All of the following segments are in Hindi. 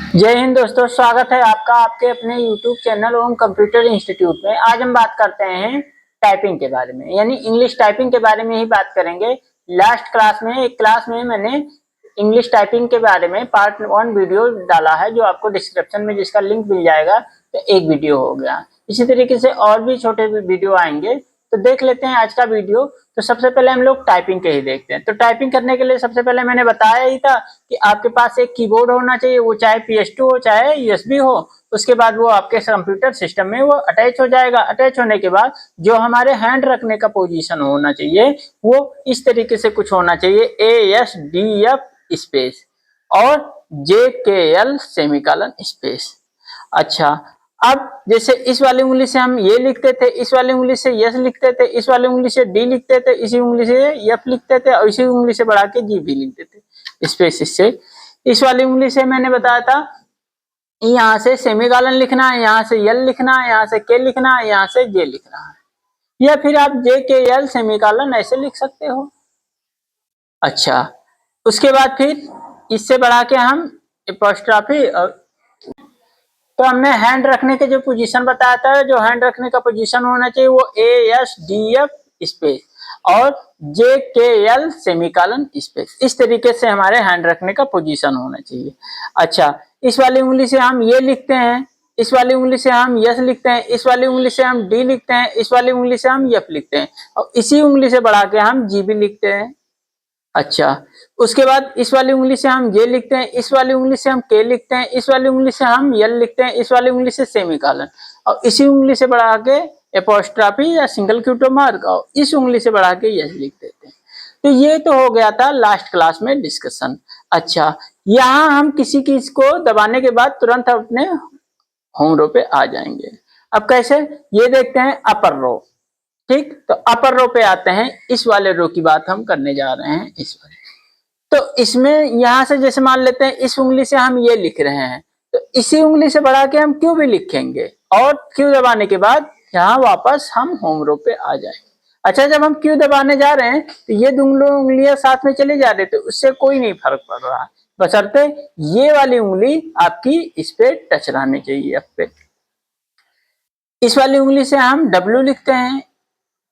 जय हिंद दोस्तों, स्वागत है आपका आपके अपने YouTube चैनल ओम कंप्यूटर इंस्टीट्यूट में। आज हम बात करते हैं टाइपिंग के बारे में, यानी इंग्लिश टाइपिंग के बारे में ही बात करेंगे। लास्ट क्लास में मैंने इंग्लिश टाइपिंग के बारे में पार्ट 1 वीडियो डाला है, जो आपको डिस्क्रिप्शन में जिसका लिंक मिल जाएगा। तो एक वीडियो हो गया, इसी तरीके से और भी छोटे वीडियो आएंगे, तो देख लेते हैं आज का वीडियो। तो सबसे पहले हम लोग टाइपिंग के ही देखते हैं। तो टाइपिंग करने के लिए सबसे पहले मैंने बताया ही था कि आपके पास एक कीबोर्ड होना चाहिए, वो चाहे PS2 हो चाहे USB हो। उसके बाद वो आपके कंप्यूटर सिस्टम में वो अटैच हो जाएगा। अटैच होने के बाद जो हमारे हैंड रखने का पोजीशन होना चाहिए वो इस तरीके से कुछ होना चाहिए, ASDF स्पेस और JKL सेमीकोलन स्पेस। अच्छा, अब जैसे इस वाली उंगली से हम ये लिखते थे, इस वाली उंगली से यस लिखते थे, इस वाली उंगली से डी लिखते थे, इसी उंगली से एफ लिखते थे और इसी उंगली से बढ़ा के जी भी लिखते थे स्पेस से। इस वाली उंगली से मैंने बताया था यहाँ से सेमीकोलन लिखना है, यहाँ से यल लिखना है, यहाँ से के लिखना है, यहाँ से जे लिखना है, या फिर आप JKL सेमीकोलन ऐसे लिख सकते हो। अच्छा, उसके बाद फिर इससे बढ़ा के हम एपोस्ट्रॉफी तो हमने हैंड रखने के जो पोजीशन बताया था, जो हैंड रखने का पोजीशन होना चाहिए वो ASDF स्पेस और JKL सेमीकोलन स्पेस। इस तरीके से हमारे हैंड रखने का पोजीशन होना चाहिए। अच्छा, इस वाली उंगली से हम ये लिखते हैं, इस वाली उंगली से हम यस लिखते हैं, इस वाली उंगली से हम डी लिखते हैं, इस वाली उंगली से हम एफ लिखते हैं और इसी उंगली से बढ़ा के हम जी भी लिखते हैं। अच्छा, उसके बाद इस वाली उंगली से हम जे लिखते हैं, इस वाली उंगली से हम के लिखते हैं, इस वाली उंगली से हम यल लिखते हैं, इस वाली उंगली से सेमीकोलन और इसी उंगली से बढ़ा के एपोस्ट्रॉफी या सिंगल क्यूटो मार्क और इस उंगली से बढ़ा के यस लिख देते हैं। तो ये तो हो गया था लास्ट क्लास में डिस्कशन। अच्छा, यहाँ हम किसी चीज को दबाने के बाद तुरंत अपने होम रो पे आ जाएंगे। अब कैसे, ये देखते हैं अपर रो। ठीक, तो अपर रो पे आते हैं। इस वाले रो की बात हम करने जा रहे हैं, इस वाले। तो इसमें यहां से जैसे मान लेते हैं इस उंगली से हम ये लिख रहे हैं, तो इसी उंगली से बढ़ा के हम क्यू भी लिखेंगे और क्यू दबाने के बाद यहाँ वापस हम होम रो पे आ जाएंगे। अच्छा, जब हम क्यू दबाने जा रहे हैं तो ये दोनों उंगलियां साथ में चली जा रही, तो उससे कोई नहीं फर्क पड़ रहा, बशर्ते ये वाली उंगली आपकी इस पे टच रहनी चाहिए, अब पे। इस वाली उंगली से हम डब्ल्यू लिखते हैं,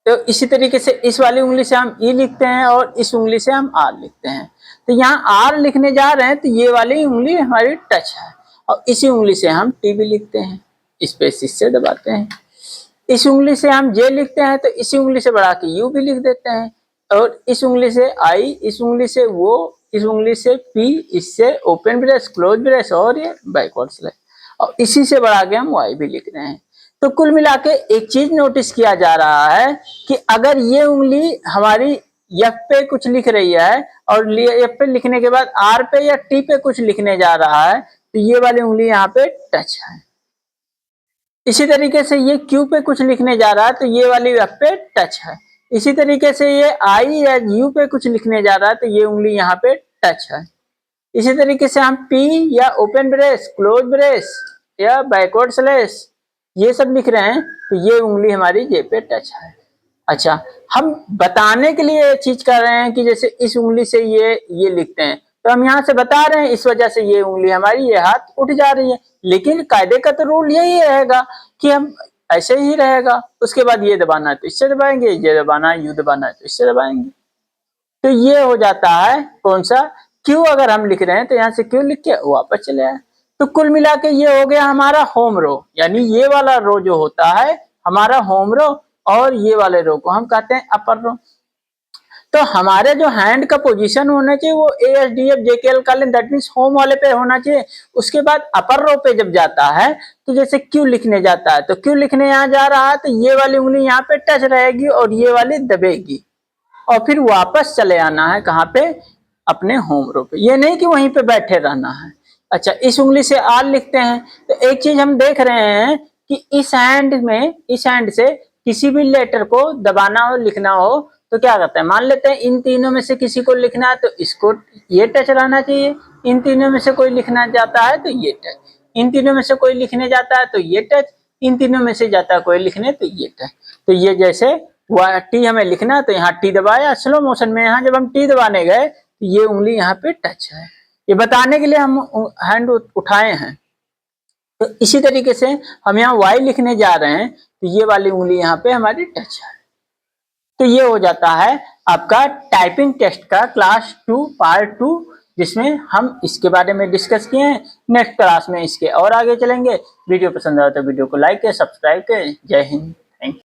तो इसी तरीके से इस वाली उंगली से हम ई लिखते हैं और इस उंगली से हम आर लिखते हैं। तो यहाँ आर लिखने जा रहे हैं तो ये वाली उंगली हमारी टच है और इसी उंगली से हम टी भी लिखते हैं, स्पेस इससे दबाते हैं। इस उंगली से हम जे लिखते हैं तो इसी उंगली से बढ़ा के यू भी लिख देते हैं और इस उंगली से आई, इस उंगली से वो, इस उंगली से पी, इससे ओपन ब्रेस, क्लोज ब्रेस और ये बैकवर्ड स्लैश और इसी से बढ़ा के हम वाई भी लिख रहे हैं। तो कुल मिला के एक चीज नोटिस किया जा रहा है कि अगर ये उंगली हमारी एफ पे कुछ लिख रही है और एफ पे लिखने के बाद आर पे या टी पे कुछ लिखने जा रहा है, तो ये वाली उंगली यहाँ पे टच है। इसी तरीके से ये क्यू पे कुछ लिखने जा रहा है तो ये वाली एफ पे टच है। इसी तरीके से ये आई या यू पे कुछ लिखने जा रहा है तो ये उंगली यहाँ पे टच है। इसी तरीके से हम पी या ओपन ब्रेस, क्लोज ब्रेस या बैकवर्ड स्लैश ये सब लिख रहे हैं तो ये उंगली हमारी जे पे टच है। अच्छा, हम बताने के लिए ये चीज कर रहे हैं कि जैसे इस उंगली से ये लिखते हैं तो हम यहाँ से बता रहे हैं, इस वजह से ये उंगली हमारी ये हाथ उठ जा रही है, लेकिन कायदे का तो रूल यही रहेगा कि हम ऐसे ही रहेगा। उसके बाद ये दबाना है तो इससे दबाएंगे, ये दबाना है, यू दबाना है तो इससे दबाएंगे। तो ये हो जाता है कौन सा, क्यू अगर हम लिख रहे हैं तो यहाँ से क्यू लिख के वापस चले आए। तो कुल मिला के ये हो गया हमारा होम रो, यानी ये वाला रो जो होता है हमारा होम रो और ये वाले रो को हम कहते हैं अपर रो। तो हमारे जो हैंड का पोजीशन होना चाहिए वो ASDF JKL का, दैट मींस होम वाले पे होना चाहिए। उसके बाद अपर रो पे जब जाता है तो जैसे क्यू लिखने जाता है तो क्यू लिखने यहाँ जा रहा है तो ये वाली उंगली यहाँ पे टच रहेगी और ये वाली दबेगी और फिर वापस चले आना है कहाँ पे, अपने होम रो पे। ये नहीं कि वहीं पे बैठे रहना है। अच्छा, इस उंगली से आर लिखते हैं तो एक चीज हम देख रहे हैं कि इस हैंड से किसी भी लेटर को दबाना हो, लिखना हो तो क्या करते हैं, मान लेते हैं इन तीनों में से किसी को लिखना है तो इसको ये टच रहना चाहिए, इन तीनों में से कोई लिखना जाता है तो ये टच, इन तीनों में से कोई लिखने जाता है तो ये टच, इन तीनों में से जाता है कोई लिखने तो ये टच। तो ये जैसे टी हमें लिखना तो यहाँ टी दबाया स्लो मोशन में, यहाँ जब हम टी दबाने गए तो ये उंगली यहाँ पे टच है। ये बताने के लिए हम हैंड उठाए हैं। तो इसी तरीके से हम यहाँ y लिखने जा रहे हैं, तो ये वाली उंगली यहाँ पे हमारी टच है। तो ये हो जाता है आपका टाइपिंग टेस्ट का क्लास 2 पार्ट 2, जिसमें हम इसके बारे में डिस्कस किए हैं। नेक्स्ट क्लास में इसके और आगे चलेंगे। वीडियो पसंद आए तो वीडियो को लाइक करें, सब्सक्राइब करें। जय हिंद। Thank you.